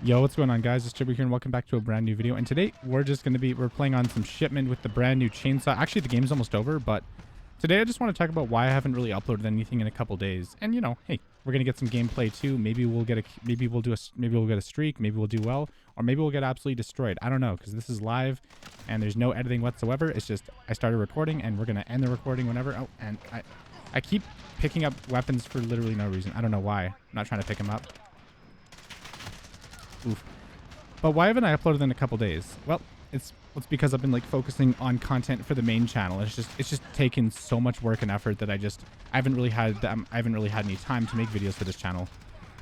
Yo, what's going on, guys? It's YouTuber here, and welcome back to a brand new video. And today we're playing on some shipment with the brand new chainsaw. Actually, the game's almost over, but today I just want to talk about why I haven't really uploaded anything in a couple days. And you know, hey, we're gonna get some gameplay too. Maybe we'll get a streak. Maybe we'll do well, or maybe we'll get absolutely destroyed. I don't know, because this is live, and there's no editing whatsoever. It's just I started recording, and we're gonna end the recording whenever. Oh, and I keep picking up weapons for literally no reason. I don't know why. I'm not trying to pick them up. Oof. But why haven't I uploaded in a couple days? Well, it's because I've been like focusing on content for the main channel. It's just taken so much work and effort that I haven't really had any time to make videos for this channel.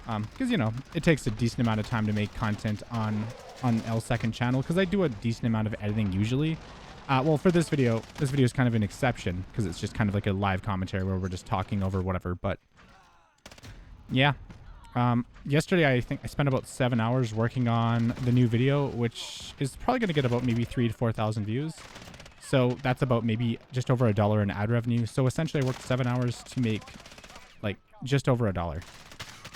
Because you know, it takes a decent amount of time to make content on L's second channel, because I do a decent amount of editing usually. Well, for this video is kind of an exception because it's just kind of like a live commentary where we're just talking over whatever. But yeah. Yesterday, I think I spent about 7 hours working on the new video, which is probably going to get about maybe 3,000 to 4,000 views. So that's about maybe just over $1 in ad revenue. So essentially I worked 7 hours to make like just over $1.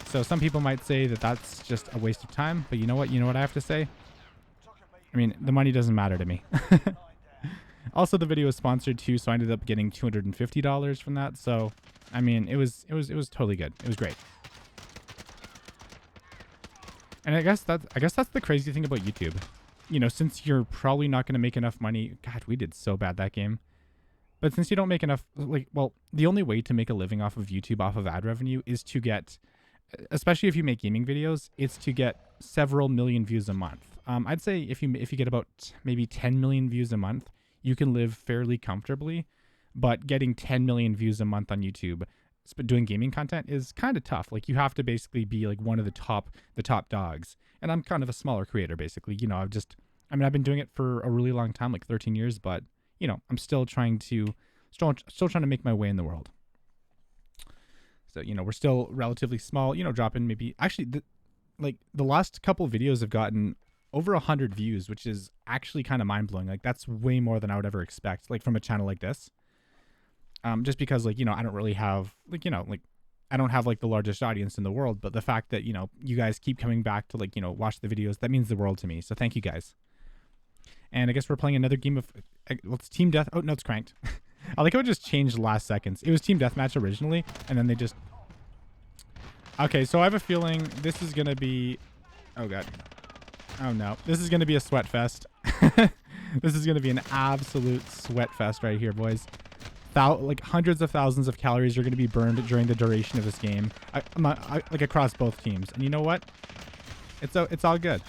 So some people might say that that's just a waste of time, but you know what? You know what I have to say? I mean, the money doesn't matter to me. Also, the video was sponsored too, so I ended up getting $250 from that. So, I mean, it was totally good. It was great. And I guess that's the crazy thing about YouTube. You know, since you're probably not going to make enough money. God, we did so bad that game. But since you don't make enough, like, well, the only way to make a living off of YouTube, off of ad revenue, is to get, especially if you make gaming videos, it's to get several million views a month. I'd say if you get about maybe 10 million views a month, you can live fairly comfortably. But getting 10 million views a month on YouTube, doing gaming content, is kind of tough. Like, you have to basically be like one of the top dogs. And I'm kind of a smaller creator, basically. You know, I've been doing it for a really long time, like 13 years, but you know, I'm still trying to make my way in the world. So, you know, we're still relatively small, you know, dropping maybe, actually the last couple of videos have gotten over 100 views, which is actually kind of mind blowing. Like, that's way more than I would ever expect, like from a channel like this. Just because, like, you know, I don't really have, like, you know, like, I don't have like the largest audience in the world, but the fact that, you know, you guys keep coming back to, like, you know, watch the videos, that means the world to me. So thank you guys. And I guess we're playing another game of, well, it's Team Death. Oh, no, it's cranked. I like how it just changed last seconds. It was Team Deathmatch originally, and then they just, okay, so I have a feeling this is going to be, oh God. Oh no, this is going to be a sweat fest. This is going to be an absolute sweat fest right here, boys. Like hundreds of thousands of calories are going to be burned during the duration of this game, like across both teams. And you know what? It's all good.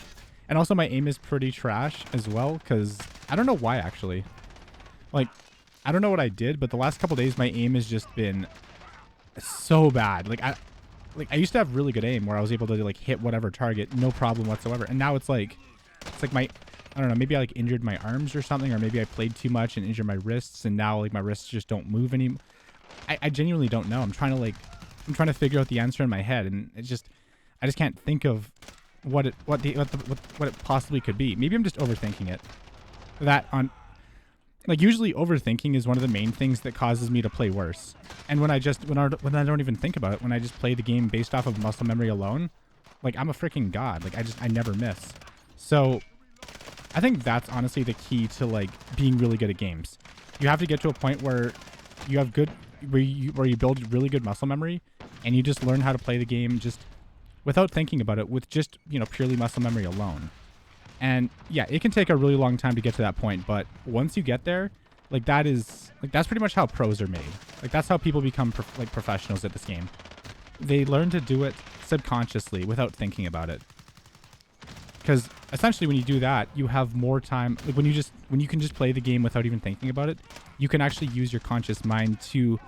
And also my aim is pretty trash as well, because I don't know why, actually. Like, I don't know what I did, but the last couple days my aim has just been so bad. Like I used to have really good aim where I was able to like hit whatever target, no problem whatsoever. And now it's like I don't know, maybe I like injured my arms or something, or maybe I played too much and injured my wrists, and now like my wrists just don't move anymore. I genuinely don't know. I'm trying to figure out the answer in my head, and I just can't think of what it possibly could be. Maybe I'm just overthinking it. Like, usually overthinking is one of the main things that causes me to play worse. And when I don't even think about it, when I just play the game based off of muscle memory alone, like, I'm a freaking god. Like, I never miss. So I think that's honestly the key to like being really good at games. You have to get to a point where you have where you build really good muscle memory, and you just learn how to play the game just without thinking about it, with just, you know, purely muscle memory alone. And yeah, it can take a really long time to get to that point, but once you get there, like, that's pretty much how pros are made. Like, that's how people become professionals at this game. They learn to do it subconsciously without thinking about it. Because essentially when you do that, you have more time. Like, when you can just play the game without even thinking about it, you can actually use your conscious mind to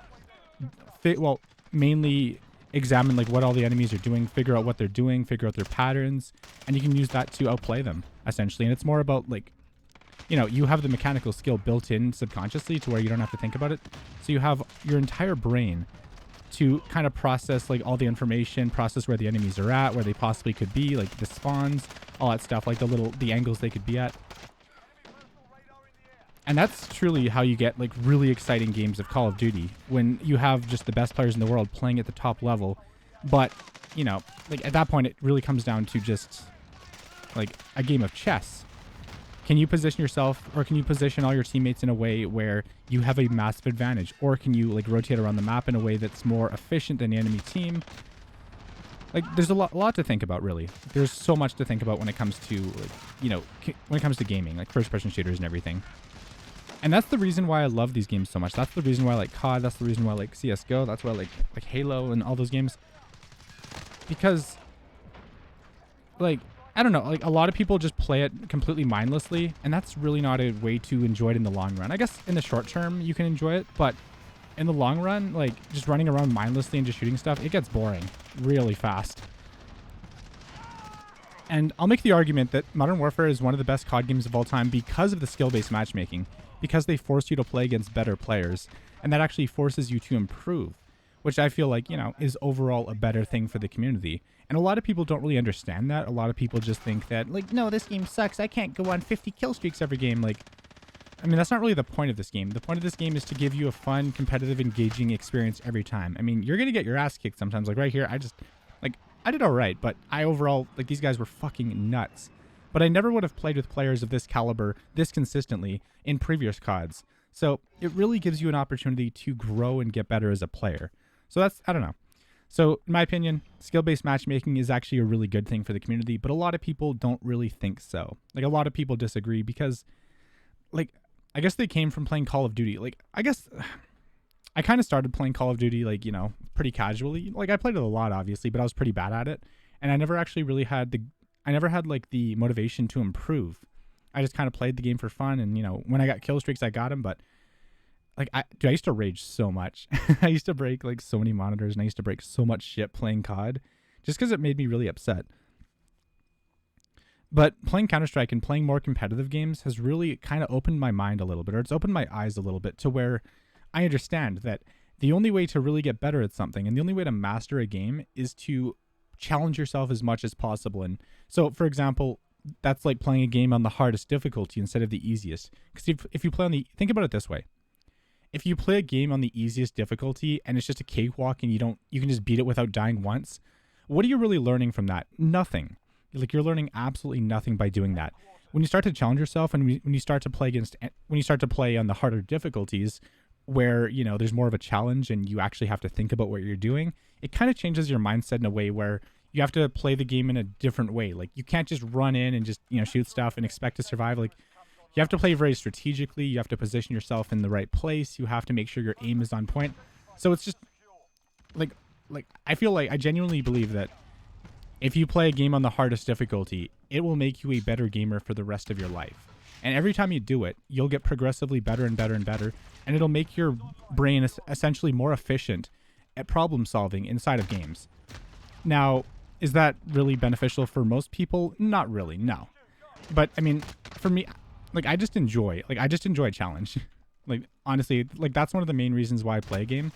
mainly examine like what all the enemies are doing, figure out what they're doing, figure out their patterns, and you can use that to outplay them, essentially. And it's more about, like, you know, you have the mechanical skill built in subconsciously to where you don't have to think about it. So you have your entire brain to kind of process like all the information, process where the enemies are at, where they possibly could be, like the spawns, all that stuff, like the angles they could be at. And that's truly how you get like really exciting games of Call of Duty, when you have just the best players in the world playing at the top level. But, you know, like at that point, it really comes down to just like a game of chess. Can you position yourself, or can you position all your teammates in a way where you have a massive advantage? Or can you like rotate around the map in a way that's more efficient than the enemy team? Like, there's a lot to think about, really. There's so much to think about when it comes to, like, you know, when it comes to gaming, like first-person shooters and everything. And that's the reason why I love these games so much. That's the reason why I like COD. That's the reason why I like CSGO. That's why I like Halo and all those games. Because, like, I don't know, like a lot of people just play it completely mindlessly, and that's really not a way to enjoy it in the long run. I guess in the short term you can enjoy it, but in the long run, like just running around mindlessly and just shooting stuff, it gets boring really fast. And I'll make the argument that Modern Warfare is one of the best COD games of all time because of the skill-based matchmaking, because they force you to play against better players, and that actually forces you to improve, which I feel like, you know, is overall a better thing for the community. And a lot of people don't really understand that. A lot of people just think that, like, no, this game sucks. I can't go on 50 kill streaks every game. Like, I mean, that's not really the point of this game. The point of this game is to give you a fun, competitive, engaging experience every time. I mean, you're going to get your ass kicked sometimes. Like, right here, I did all right, but I overall, like, these guys were fucking nuts. But I never would have played with players of this caliber this consistently in previous CODs. So it really gives you an opportunity to grow and get better as a player. So that's, I don't know. So in my opinion, skill-based matchmaking is actually a really good thing for the community, but a lot of people don't really think so. Like, a lot of people disagree because, like, I guess they came from playing Call of Duty. Like, I guess I kind of started playing Call of Duty, like, you know, pretty casually. Like, I played it a lot, obviously, but I was pretty bad at it. And I never actually really had like, the motivation to improve. I just kind of played the game for fun. And, you know, when I got kill streaks, I got them. But, like, I used to rage so much. I used to break, like, so many monitors. And I used to break so much shit playing COD just because it made me really upset. But playing Counter-Strike and playing more competitive games has really kind of opened my mind a little bit, or it's opened my eyes a little bit to where I understand that the only way to really get better at something and the only way to master a game is to challenge yourself as much as possible. And so, for example, that's like playing a game on the hardest difficulty instead of the easiest. Because if you play on the, think about it this way. If you play a game on the easiest difficulty and it's just a cakewalk and you can just beat it without dying once, what are you really learning from that? Nothing. Like, you're learning absolutely nothing by doing that. When you start to challenge yourself and when you start to play on the harder difficulties where, you know, there's more of a challenge and you actually have to think about what you're doing, it kind of changes your mindset in a way where you have to play the game in a different way. Like, you can't just run in and just, you know, shoot stuff and expect to survive. Like, you have to play very strategically. You have to position yourself in the right place. You have to make sure your aim is on point. So it's just like I feel like I genuinely believe that if you play a game on the hardest difficulty, it will make you a better gamer for the rest of your life. And every time you do it, you'll get progressively better and better and better. And it'll make your brain essentially more efficient at problem solving inside of games. Now, is that really beneficial for most people? Not really, no. But I mean, for me, like, I just enjoy a challenge. Like, honestly, like, that's one of the main reasons why I play a game.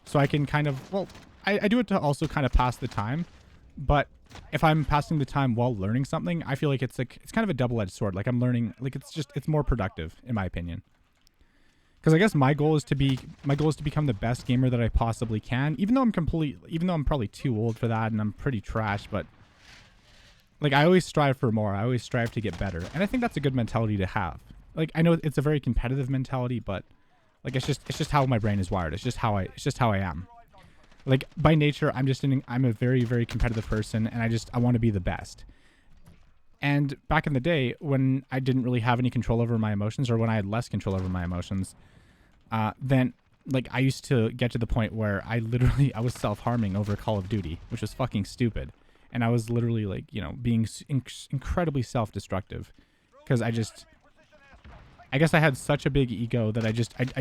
So I can kind of, well, I do it to also kind of pass the time. But if I'm passing the time while learning something, I feel like it's kind of a double-edged sword. Like, I'm learning, like, it's more productive in my opinion. Because I guess my goal is to become the best gamer that I possibly can. Even though I'm probably too old for that and I'm pretty trash, but like, I always strive for more. I always strive to get better, and I think that's a good mentality to have. Like, I know it's a very competitive mentality, but like, it's just how my brain is wired. It's just how I am. Like, by nature, I'm a very, very competitive person, and I want to be the best. And back in the day, when I didn't really have any control over my emotions, or when I had less control over my emotions, then, like, I used to get to the point where I was self-harming over Call of Duty, which was fucking stupid. And I was literally, like, you know, being incredibly self-destructive. Because I guess I had such a big ego that I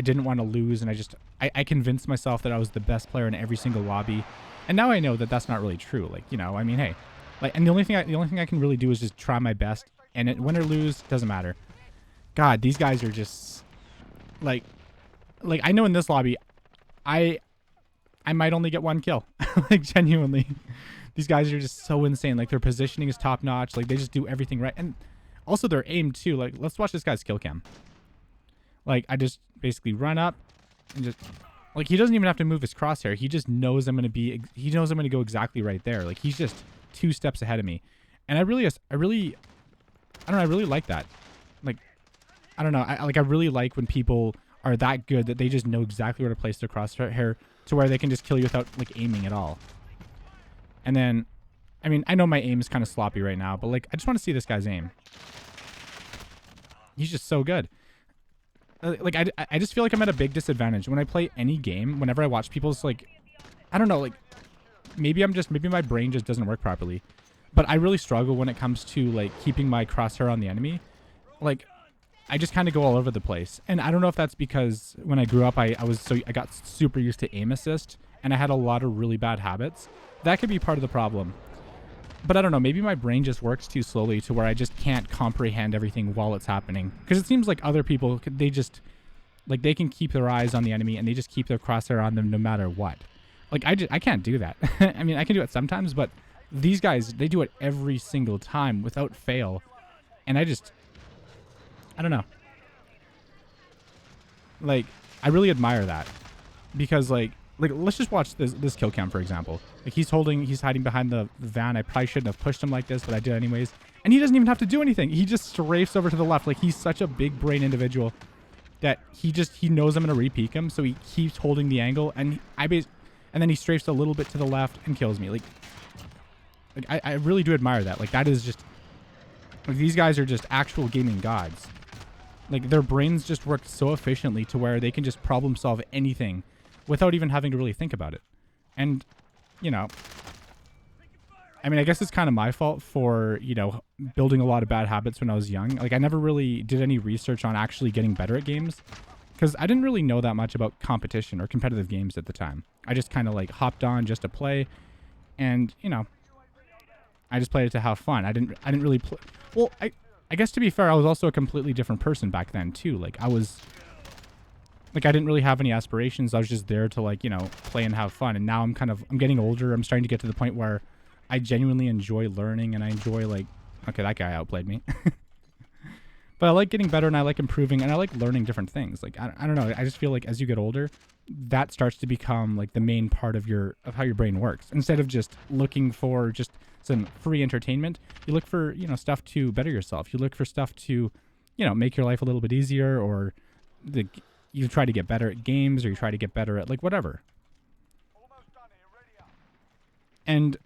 didn't want to lose, and I convinced myself that I was the best player in every single lobby. And now I know that that's not really true. Like, you know, I mean, hey, like, and the only thing I can really do is just try my best, and win or lose, doesn't matter. God, these guys are just like I know in this lobby, I might only get one kill. Like, genuinely, these guys are just so insane. Like, their positioning is top notch. Like, they just do everything right, and also their aim too. Like, let's watch this guy's kill cam. Like, I just basically run up and just, like, he doesn't even have to move his crosshair. He just knows I'm gonna go exactly right there. Like, he's just 2 steps ahead of me, and I really I don't know, I really like that. Like, I don't know, I really like when people are that good that they just know exactly where to place their crosshair to where they can just kill you without like aiming at all. And then, I mean, I know my aim is kind of sloppy right now, but like, I just want to see this guy's aim. He's just so good. Like, I just feel like I'm at a big disadvantage when I play any game. Whenever I watch people's, like, I don't know, like, maybe my brain just doesn't work properly. But I really struggle when it comes to, like, keeping my crosshair on the enemy. Like, I just kind of go all over the place. And I don't know if that's because when I grew up, I got super used to aim assist, and I had a lot of really bad habits. That could be part of the problem. But I don't know, maybe my brain just works too slowly to where I just can't comprehend everything while it's happening. Because it seems like other people, they just, like, they can keep their eyes on the enemy and they just keep their crosshair on them no matter what. Like, I can't do that. I mean, I can do it sometimes, but these guys, they do it every single time without fail. And I don't know. Like, I really admire that. Because, like, let's just watch this kill cam, for example. Like, he's hiding behind the van. I probably shouldn't have pushed him like this, but I did anyways. And he doesn't even have to do anything. He just strafes over to the left. Like, he's such a big brain individual that he knows I'm going to re-peek him, so he keeps holding the angle, and then he strafes a little bit to the left and kills me. Like I really do admire that. Like, that is just, like, these guys are just actual gaming gods. Like, their brains just work so efficiently to where they can just problem solve anything without even having to really think about it. And, you know, I mean, I guess it's kind of my fault for, you know, building a lot of bad habits when I was young. Like, I never really did any research on actually getting better at games because I didn't really know that much about competition or competitive games at the time. I just kind of, like, hopped on just to play, and, you know, I just played it to have fun. I didn't really play. Well, I guess to be fair, I was also a completely different person back then too. Like, I didn't really have any aspirations. I was just there to, like, you know, play and have fun. And now I'm getting older. I'm starting to get to the point where I genuinely enjoy learning, and I enjoy, like, okay, that guy outplayed me. But I like getting better, and I like improving, and I like learning different things. Like, I don't know. I just feel like as you get older, that starts to become, like, the main part of how your brain works. Instead of just looking for just some free entertainment, you look for, you know, stuff to better yourself. You look for stuff to, you know, make your life a little bit easier, or you try to get better at games, or you try to get better at, like, whatever. And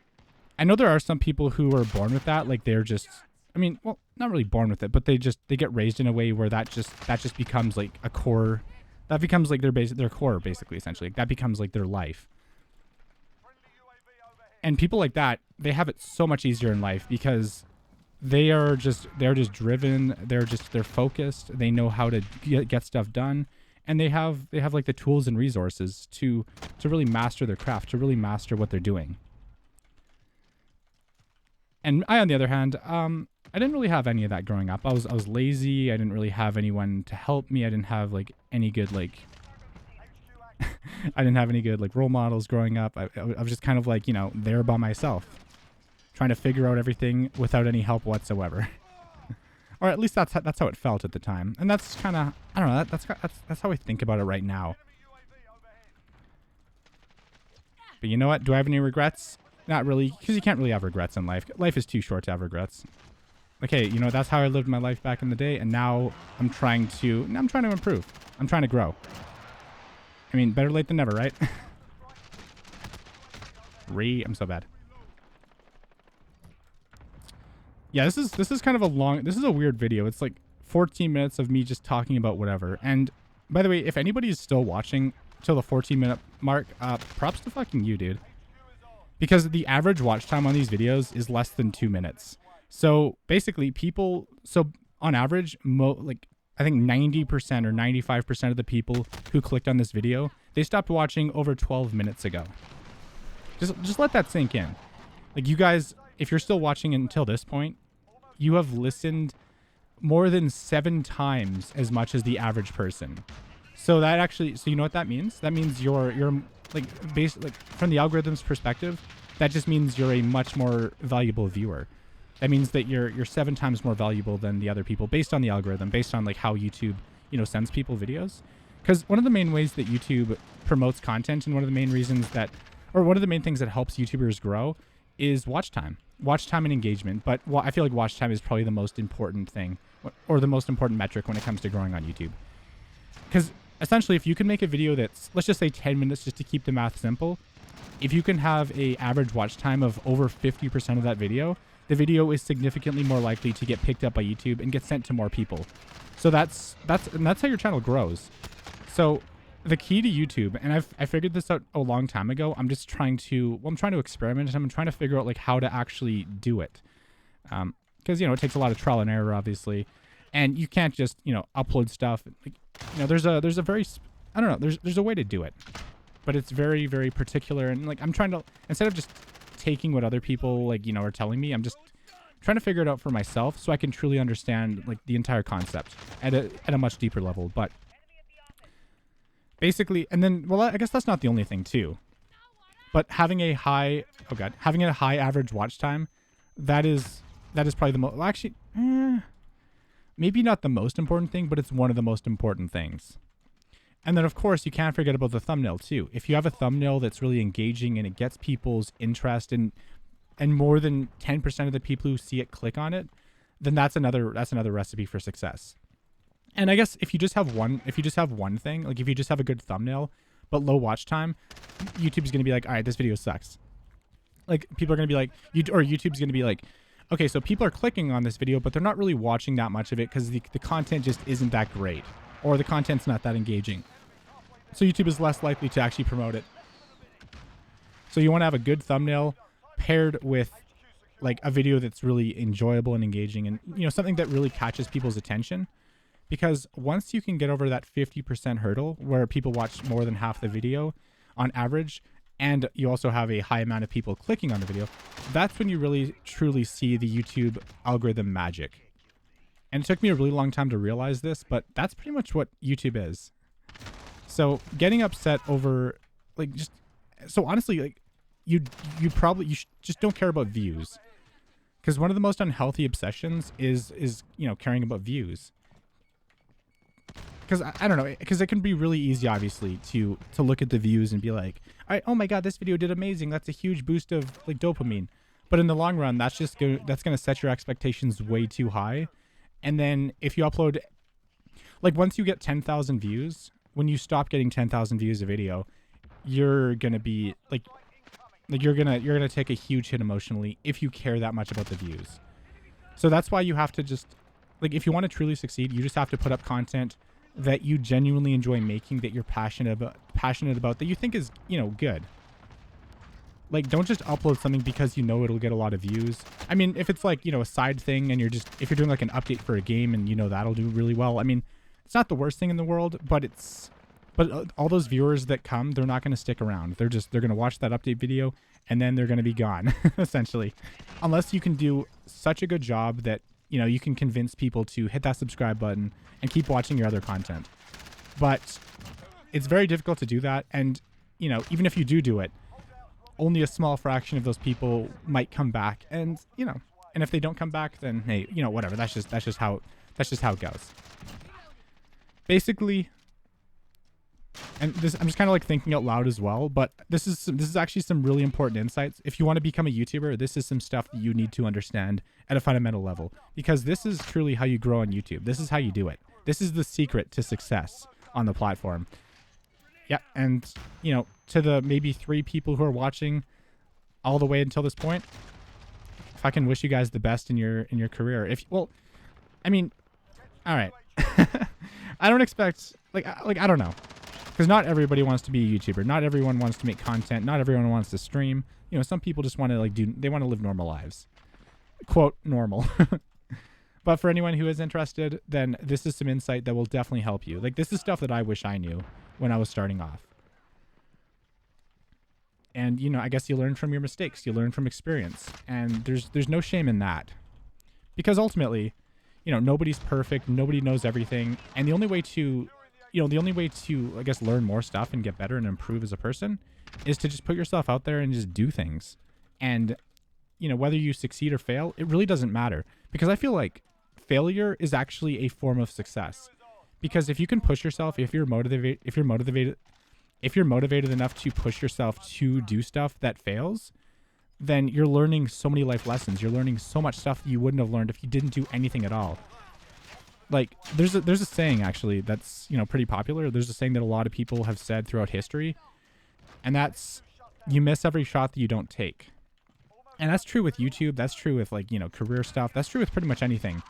I know there are some people who are born with that. Like, they're just, I mean, well, not really born with it, but they get raised in a way where that just becomes, like, a core. That becomes, like, their core, basically, essentially. Like, that becomes, like, their life. And people like that, they have it so much easier in life because they're just driven. They're focused. They know how to get stuff done. And they have like the tools and resources to really master their craft, to really master what they're doing. And I, on the other hand, I didn't really have any of that growing up. I was lazy. I didn't really have anyone to help me. I didn't have, like, any good, like, I didn't have any good, like, role models growing up. I was just kind of, like, you know, there by myself, trying to figure out everything without any help whatsoever. Or at least that's how it felt at the time. And that's kind of, I don't know, that's how I think about it right now. But you know what? Do I have any regrets? Not really, because you can't really have regrets in life. Life is too short to have regrets. Okay, you know, that's how I lived my life back in the day, and now I'm trying to improve. I'm trying to grow. I mean, better late than never, right? I'm so bad. Yeah, this is kind of a weird video. It's like 14 minutes of me just talking about whatever. And by the way, if anybody is still watching till the 14-minute mark, props to fucking you, dude. Because the average watch time on these videos is less than 2 minutes. So basically on average, like, I think 90% or 95% of the people who clicked on this video, they stopped watching over 12 minutes ago. Just let that sink in. Like, you guys, if you're still watching until this point, you have listened more than 7 times as much as the average person. So that actually, so you know what that means? That means you're like, basically, like, from the algorithm's perspective, that just means you're a much more valuable viewer. That means that you're 7 times more valuable than the other people based on the algorithm, based on, like, how YouTube, you know, sends people videos. Because one of the main ways that YouTube promotes content, and one of the main things that helps YouTubers grow is watch time. watch time and engagement, but I feel like watch time is probably the most important thing, or the most important metric when it comes to growing on YouTube. Because essentially, if you can make a video that's, let's just say 10 minutes just to keep the math simple, if you can have a average watch time of over 50% of that video, the video is significantly more likely to get picked up by YouTube and get sent to more people. So that's how your channel grows. So the key to YouTube, and I figured this out a long time ago. I'm just trying to, I'm trying to experiment, and I'm trying to figure out like how to actually do it. Because, it takes a lot of trial and error, obviously. And you can't just, upload stuff. Like, there's a very, I don't know, there's a way to do it. But it's very, very particular. And like, I'm trying to, instead of just taking what other people like, are telling me, I'm just trying to figure it out for myself so I can truly understand like the entire concept at a much deeper level. But basically, and then, well, I guess that's not the only thing too. But having a high, having a high average watch time, that is probably the most, well, actually, maybe not the most important thing, but it's one of the most important things. And then, of course, you can't forget about the thumbnail, too. If you have a thumbnail that's really engaging and it gets people's interest and more than 10% of the people who see it click on it, then that's another recipe for success. And I guess if you just have one thing, like if you just have a good thumbnail but low watch time, YouTube's going to be like, all right, this video sucks. Like, people are going to be like, YouTube's going to be like, okay, so people are clicking on this video, but they're not really watching that much of it because the content just isn't that great, or the content's not that engaging. So YouTube is less likely to actually promote it. So you want to have a good thumbnail paired with like a video that's really enjoyable and engaging, and something that really catches people's attention. Because once you can get over that 50% hurdle where people watch more than half the video on average, and you also have a high amount of people clicking on the video, that's when you really truly see the YouTube algorithm magic. And it took me a really long time to realize this, but that's pretty much what YouTube is. So getting upset over like honestly, like you just don't care about views. Because one of the most unhealthy obsessions is caring about views. Because I don't know, because it can be really easy, obviously, to look at the views and be like, all right, oh my god, this video did amazing. That's a huge boost of like dopamine. But in the long run, that's going to set your expectations way too high. And then if you upload, like once you get 10,000 views, when you stop getting 10,000 views a video, you're going to be like you're going to take a huge hit emotionally if you care that much about the views. So that's why you have to just, like, if you want to truly succeed, you just have to put up content that you genuinely enjoy making, that you're passionate about, that you think is, good. Like, don't just upload something because it'll get a lot of views. I mean, if it's like, a side thing and if you're doing like an update for a game and that'll do really well, I mean, it's not the worst thing in the world, but all those viewers that come, they're not going to stick around. They're going to watch that update video and then they're going to be gone, essentially. Unless you can do such a good job that, you can convince people to hit that subscribe button and keep watching your other content. But it's very difficult to do that. And, even if you do it, only a small fraction of those people might come back. And, and if they don't come back, then hey, whatever. That's just how it goes. Basically, and this, I'm just kind of like thinking out loud as well, but this is actually some really important insights. If you want to become a YouTuber, this is some stuff that you need to understand at a fundamental level, because this is truly how you grow on YouTube. This is how you do it. This is the secret to success on the platform. Yeah, and to the maybe 3 people who are watching all the way until this point, if I can wish you guys the best in your career. I mean, all right. I don't expect I don't know. Because not everybody wants to be a YouTuber. Not everyone wants to make content. Not everyone wants to stream. Some people just want to they want to live normal lives. Quote, normal. But for anyone who is interested, then this is some insight that will definitely help you. Like, this is stuff that I wish I knew when I was starting off. And, I guess you learn from your mistakes. You learn from experience. And there's no shame in that. Because ultimately, nobody's perfect. Nobody knows everything. And the only way to, I guess, learn more stuff and get better and improve as a person is to just put yourself out there and just do things. And, whether you succeed or fail, it really doesn't matter. Because I feel like failure is actually a form of success. Because if you can push yourself, if you're motivated enough to push yourself to do stuff that fails, then you're learning so many life lessons. You're learning so much stuff that you wouldn't have learned if you didn't do anything at all. Like there's a saying actually that's, you know, pretty popular. There's a saying that a lot of people have said throughout history, and that's you miss every shot that you don't take. And that's true with YouTube. That's true with, like, you know, career stuff. That's true with pretty much anything.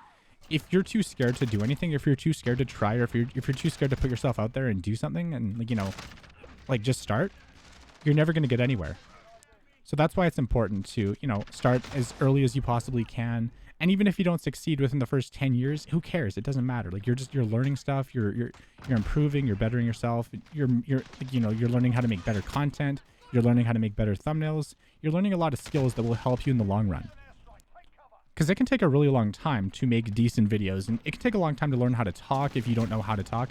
If you're too scared to do anything, if you're too scared to try, or if you're too scared to put yourself out there and do something and, like, you know, like just start, you're never going to get anywhere. So that's why it's important to, you know, start as early as you possibly can. And even if you don't succeed within the first 10 years, who cares? It doesn't matter. Like, you're learning stuff, you're improving, you're bettering yourself. You're like, you know, you're learning how to make better content. You're learning how to make better thumbnails. You're learning a lot of skills that will help you in the long run. Because it can take a really long time to make decent videos, and it can take a long time to learn how to talk if you don't know how to talk.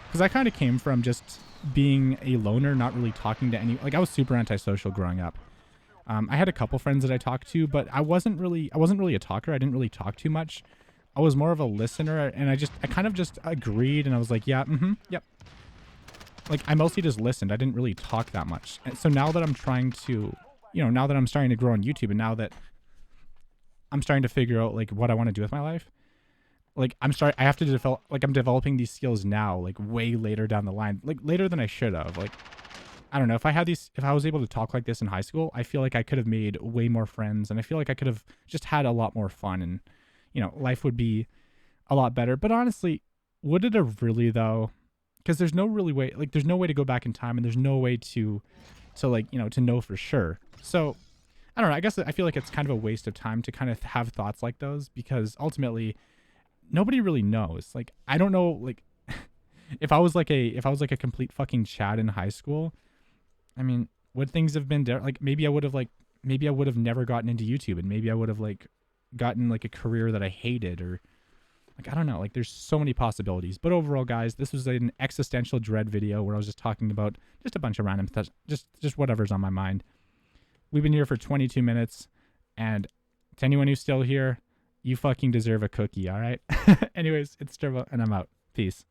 Because I kind of came from just being a loner, not really talking to any, like, I was super antisocial growing up. I had a couple friends that I talked to, but I wasn't really a talker. I didn't really talk too much. I was more of a listener, and I kind of just agreed, and I was like, yeah, yep. Like, I mostly just listened. I didn't really talk that much. And so now that I'm trying to, you know, now that I'm starting to grow on YouTube, and now that I'm starting to figure out, like, what I want to do with my life, like, I have to develop, like, I'm developing these skills now, like, way later down the line, like, later than I should have. Like, I don't know, if I was able to talk like this in high school, I feel like I could have made way more friends, and I feel like I could have just had a lot more fun, and, you know, life would be a lot better. But honestly, would it have really, though? Because there's no really way, like, there's no way to go back in time, and there's no way to like, you know, to know for sure. So I don't know. I guess I feel like it's kind of a waste of time to kind of have thoughts like those, because ultimately nobody really knows. Like, I don't know, like, if I was like a complete fucking Chad in high school, I mean, would things have been like, maybe I would have never gotten into YouTube, and maybe I would have, like, gotten, like, a career that I hated, or, like, I don't know. Like, there's so many possibilities. But overall, guys, this was an existential dread video where I was just talking about just a bunch of random stuff, just whatever's on my mind. We've been here for 22 minutes, and to anyone who's still here, you fucking deserve a cookie, all right? Anyways, it's Turbo, and I'm out. Peace.